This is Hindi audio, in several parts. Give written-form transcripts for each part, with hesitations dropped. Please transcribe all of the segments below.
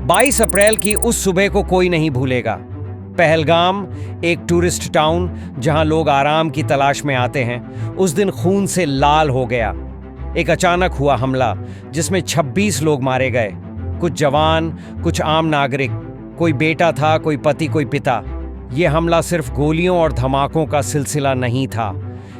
22 अप्रैल की उस सुबह को कोई नहीं भूलेगा। पहलगाम, एक टूरिस्ट टाउन जहां लोग आराम की तलाश में आते हैं, उस दिन खून से लाल हो गया। एक अचानक हुआ हमला जिसमें 26 लोग मारे गए, कुछ जवान, कुछ आम नागरिक, कोई बेटा था, कोई पति, कोई पिता। यह हमला सिर्फ गोलियों और धमाकों का सिलसिला नहीं था,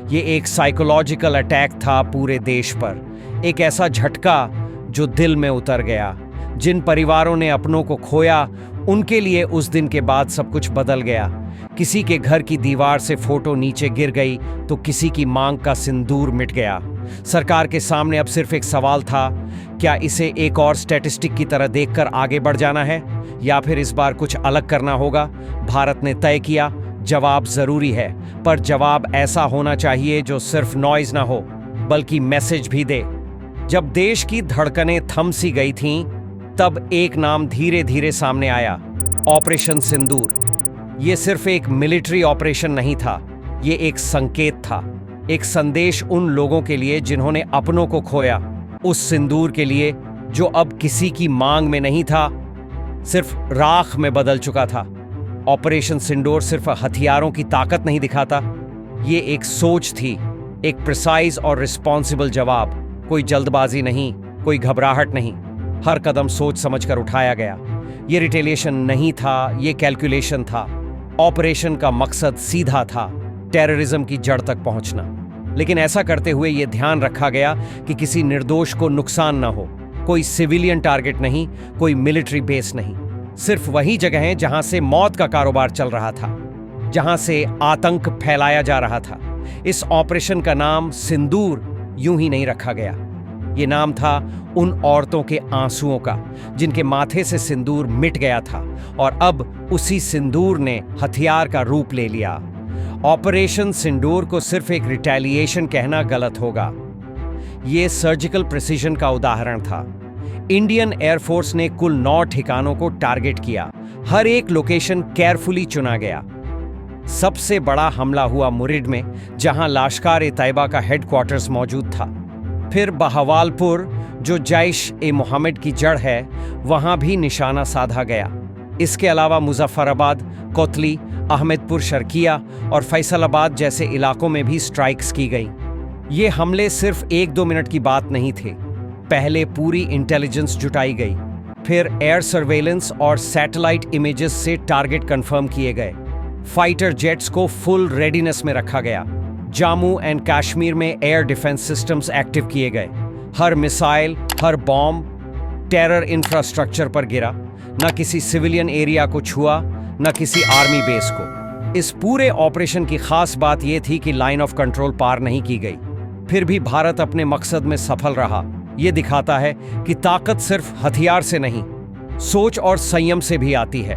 ये एक साइकोलॉजिकल अटैक था पूरे देश पर। एक ऐसा झटका जो दिल में उतर गया। जिन परिवारों ने अपनों को खोया, उनके लिए उस दिन के बाद सब कुछ बदल गया। किसी के घर की दीवार से फोटो नीचे गिर गई तो किसी की मांग का सिंदूर मिट गया। सरकार के सामने अब सिर्फ एक सवाल था, क्या इसे एक और स्टैटिस्टिक की तरह देखकर आगे बढ़ जाना है या फिर इस बार कुछ अलग करना होगा? भारत ने तय किया, जवाब जरूरी है, पर जवाब ऐसा होना चाहिए जो सिर्फ नॉइज ना हो बल्कि मैसेज भी दे। जब देश की धड़कनें थम सी गई थीं, तब एक नाम धीरे धीरे सामने आया, ऑपरेशन सिंदूर। ये सिर्फ एक मिलिट्री ऑपरेशन नहीं था, ये एक संकेत था, एक संदेश उन लोगों के लिए जिन्होंने अपनों को खोया, उस सिंदूर के लिए जो अब किसी की मांग में नहीं था, सिर्फ राख में बदल चुका था। ऑपरेशन सिंदूर सिर्फ हथियारों की ताकत नहीं दिखाता, ये एक सोच थी, एक प्रिसाइज और रिस्पॉन्सिबल जवाब। कोई जल्दबाजी नहीं, कोई घबराहट नहीं, हर कदम सोच समझकर उठाया गया। ये रिटेलिएशन नहीं था, ये कैलकुलेशन था। ऑपरेशन का मकसद सीधा था, टेररिज्म की जड़ तक पहुंचना। लेकिन ऐसा करते हुए ये ध्यान रखा गया कि किसी निर्दोष को नुकसान न हो। कोई सिविलियन टारगेट नहीं, कोई मिलिट्री बेस नहीं, सिर्फ वही जगहें जहां से मौत का कारोबार चल रहा था, जहां से आतंक फैलाया जा रहा था। इस ऑपरेशन का नाम सिंदूर यूं ही नहीं रखा गया। ये नाम था उन औरतों के आंसुओं का जिनके माथे से सिंदूर मिट गया था और अब उसी सिंदूर ने हथियार का रूप ले लिया। ऑपरेशन सिंदूर को सिर्फ एक रिटेलिएशन कहना गलत होगा, ये सर्जिकल प्रिसीजन का उदाहरण था। इंडियन एयरफोर्स ने कुल 9 ठिकानों को टारगेट किया, हर एक लोकेशन केयरफुली चुना गया। सबसे बड़ा हमला हुआ मुरिड में, जहां लश्कर-ए-तैयबा का हेडक्वार्टर्स मौजूद था। फिर बहवालपुर, जो जैश-ए-मोहम्मद की जड़ है, वहां भी निशाना साधा गया। इसके अलावा मुजफ्फराबाद, कोतली, अहमदपुर शर्किया और फैसलाबाद जैसे इलाकों में भी स्ट्राइक्स की गई। ये हमले सिर्फ 1-2 मिनट की बात नहीं थे। पहले पूरी इंटेलिजेंस जुटाई गई, फिर एयर सर्वेलेंस और सैटेलाइट इमेजेस से टारगेट कंफर्म किए गए। फाइटर जेट्स को फुल रेडीनेस में रखा गया। जम्मू एंड कश्मीर में एयर डिफेंस सिस्टम्स एक्टिव किए गए। हर मिसाइल, हर बॉम्ब टेरर इंफ्रास्ट्रक्चर पर गिरा, न किसी सिविलियन एरिया को छुआ, न किसी आर्मी बेस को। इस पूरे ऑपरेशन की खास बात यह थी कि लाइन ऑफ कंट्रोल पार नहीं की गई। फिर भी भारत अपने मकसद में सफल रहा। यह दिखाता है कि ताकत सिर्फ हथियार से नहीं, सोच और संयम से भी आती है।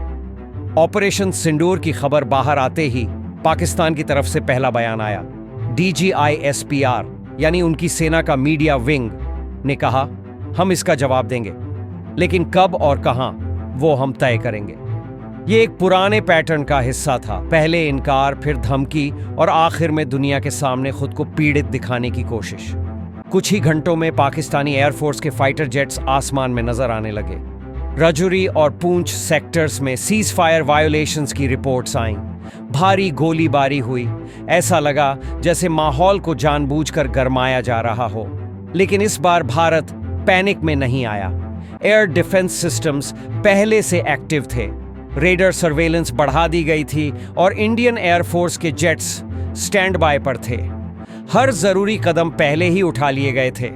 ऑपरेशन सिंदूर की खबर बाहर आते ही पाकिस्तान की तरफ से पहला बयान आया। DGISPR यानी उनकी सेना का मीडिया विंग ने कहा, हम इसका जवाब देंगे, लेकिन कब और कहां वो हम तय करेंगे। ये एक पुराने पैटर्न का हिस्सा था, पहले इनकार, फिर धमकी और आखिर में दुनिया के सामने खुद को पीड़ित दिखाने की कोशिश। कुछ ही घंटों में पाकिस्तानी एयरफोर्स के फाइटर जेट्स आसमान में नजर आने लगे। रजौरी और पूंछ सेक्टर्स में सीज फायर वायोलेशंस की रिपोर्ट्स आईं। भारी गोलीबारी हुई, ऐसा लगा जैसे माहौल को जानबूझकर गरमाया जा रहा हो। लेकिन इस बार भारत पैनिक में नहीं आया। एयर डिफेंस सिस्टम्स पहले से एक्टिव थे, रेडर सर्वेलेंस बढ़ा दी गई थी और इंडियन एयरफोर्स के जेट्स स्टैंड बाय पर थे। हर जरूरी कदम पहले ही उठा लिए गए थे।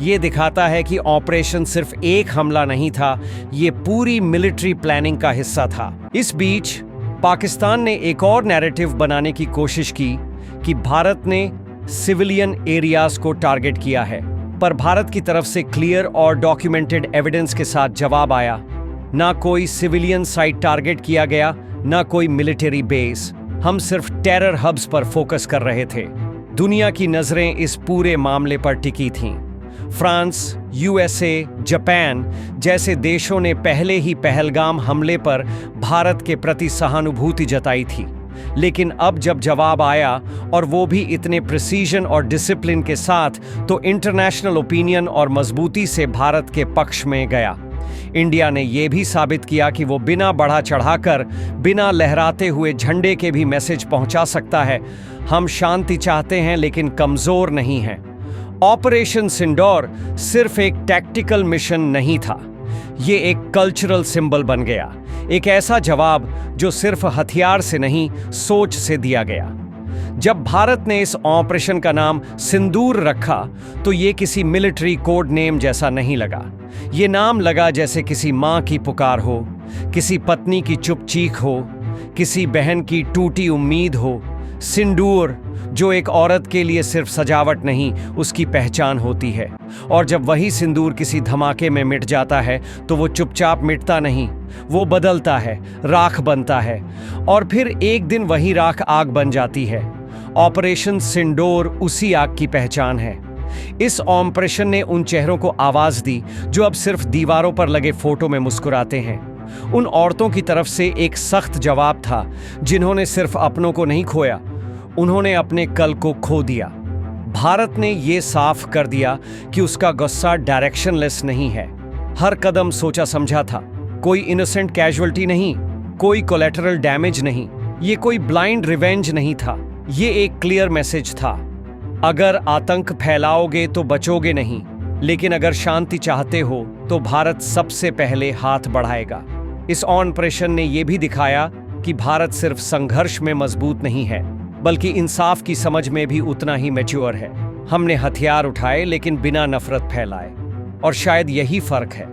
ये दिखाता है कि ऑपरेशन सिर्फ एक हमला नहीं था, ये पूरी मिलिट्री प्लानिंग का हिस्सा था। इस बीच पाकिस्तान ने एक और नैरेटिव बनाने की कोशिश की कि भारत ने सिविलियन एरियाज को टारगेट किया है, पर भारत की तरफ से क्लियर और डॉक्यूमेंटेड एविडेंस के साथ जवाब आया। ना कोई सिविलियन साइट टारगेट किया गया, ना कोई मिलिट्री बेस। हम सिर्फ टेरर हब्स पर फोकस कर रहे थे। दुनिया की नजरें इस पूरे मामले पर टिकी थीं। फ्रांस, USA, जापान जैसे देशों ने पहले ही पहलगाम हमले पर भारत के प्रति सहानुभूति जताई थी। लेकिन अब जब जवाब आया, और वो भी इतने प्रिसीजन और डिसिप्लिन के साथ, तो इंटरनेशनल ओपिनियन और मजबूती से भारत के पक्ष में गया। इंडिया ने यह भी साबित किया कि वो बिना बढ़ा चढ़ाकर, बिना लहराते हुए झंडे के भी मैसेज पहुंचा सकता है। हम शांति चाहते हैं लेकिन कमजोर नहीं हैं। ऑपरेशन सिंदूर सिर्फ एक टैक्टिकल मिशन नहीं था, ये एक कल्चरल सिंबल बन गया, एक ऐसा जवाब जो सिर्फ हथियार से नहीं, सोच से दिया गया। जब भारत ने इस ऑपरेशन का नाम सिंदूर रखा तो ये किसी मिलिट्री कोड नेम जैसा नहीं लगा। ये नाम लगा जैसे किसी माँ की पुकार हो, किसी पत्नी की चुप चीख हो, किसी बहन की टूटी उम्मीद हो। सिंदूर, जो एक औरत के लिए सिर्फ सजावट नहीं, उसकी पहचान होती है। और जब वही सिंदूर किसी धमाके में मिट जाता है तो वो चुपचाप मिटता नहीं, वो बदलता है, राख बनता है, और फिर एक दिन वही राख आग बन जाती है। ऑपरेशन सिंदूर उसी आग की पहचान है। इस ऑपरेशन ने उन चेहरों को आवाज दी जो अब सिर्फ दीवारों पर लगे फोटो में मुस्कुराते हैं। उन औरतों की तरफ से एक सख्त जवाब था जिन्होंने सिर्फ अपनों को नहीं खोया, उन्होंने अपने कल को खो दिया। भारत ने यह साफ कर दिया कि उसका गुस्सा डायरेक्शनलेस नहीं है। हर कदम सोचा समझा था, कोई इनोसेंट कैजुअल्टी नहीं, कोई कोलैटरल डैमेज नहीं, ये कोई ब्लाइंड रिवेंज नहीं था। ये एक क्लियर मैसेज था, अगर आतंक फैलाओगे तो बचोगे नहीं, लेकिन अगर शांति चाहते हो तो भारत सबसे पहले हाथ बढ़ाएगा। इस ऑपरेशन ने यह भी दिखाया कि भारत सिर्फ संघर्ष में मजबूत नहीं है, बल्कि इंसाफ की समझ में भी उतना ही मैच्योर है। हमने हथियार उठाए लेकिन बिना नफरत फैलाए, और शायद यही फर्क है,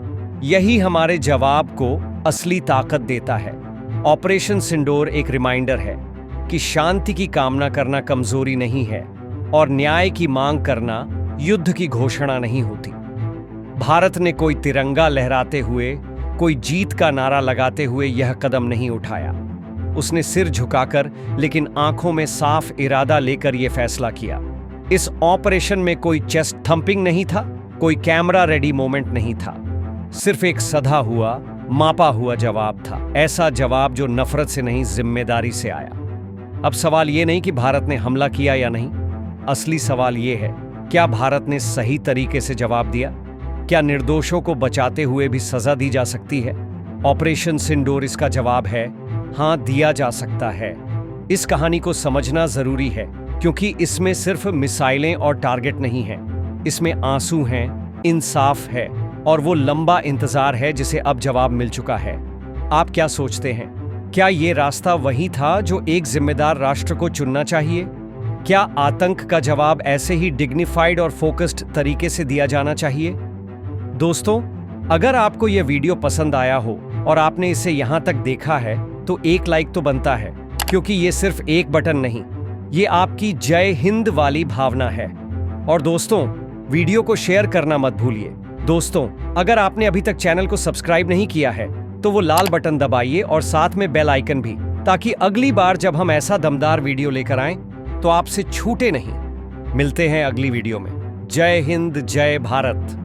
यही हमारे जवाब को असली ताकत देता है। ऑपरेशन सिंदूर एक रिमाइंडर है कि शांति की कामना करना कमजोरी नहीं है, और न्याय की मांग करना युद्ध की घोषणा नहीं होती। भारत ने कोई तिरंगा लहराते हुए, कोई जीत का नारा लगाते हुए यह कदम नहीं उठाया। उसने सिर झुकाकर लेकिन आंखों में साफ इरादा लेकर यह फैसला किया। इस ऑपरेशन में कोई चेस्ट थंपिंग नहीं था, कोई कैमरा रेडी मोमेंट नहीं था, सिर्फ एक सधा हुआ, मापा हुआ जवाब था। ऐसा जवाब जो नफरत से नहीं, जिम्मेदारी से आया। अब सवाल यह नहीं कि भारत ने हमला किया या नहीं, असली सवाल यह है, क्या भारत ने सही तरीके से जवाब दिया? क्या निर्दोषों को बचाते हुए भी सजा दी जा सकती है? ऑपरेशन सिंदूर इसका जवाब है, हाँ, दिया जा सकता है। इस कहानी को समझना जरूरी है, क्योंकि इसमें सिर्फ मिसाइलें और टारगेट नहीं हैं, इसमें आंसू हैं, इंसाफ है, और वो लंबा इंतजार है जिसे अब जवाब मिल चुका है। आप क्या सोचते हैं? क्या ये रास्ता वही था जो एक जिम्मेदार राष्ट्र को चुनना चाहिए? क्या आतंक का जवाब ऐसे ही डिग्निफाइड और फोकस्ड तरीके से दिया जाना चाहिए? दोस्तों, अगर आपको यह वीडियो पसंद आया हो और आपने इसे यहां तक देखा है तो एक लाइक तो बनता है, क्योंकि ये सिर्फ एक बटन नहीं, ये आपकी जय हिंद वाली भावना है। और दोस्तों, वीडियो को शेयर करना मत भूलिए। दोस्तों, अगर आपने अभी तक चैनल को सब्सक्राइब नहीं किया है तो वो लाल बटन दबाइए और साथ में बेल आइकन भी, ताकि अगली बार जब हम ऐसा दमदार वीडियो लेकर आएं तो आपसे छूटे नहीं। मिलते हैं अगली वीडियो में। जय हिंद, जय भारत।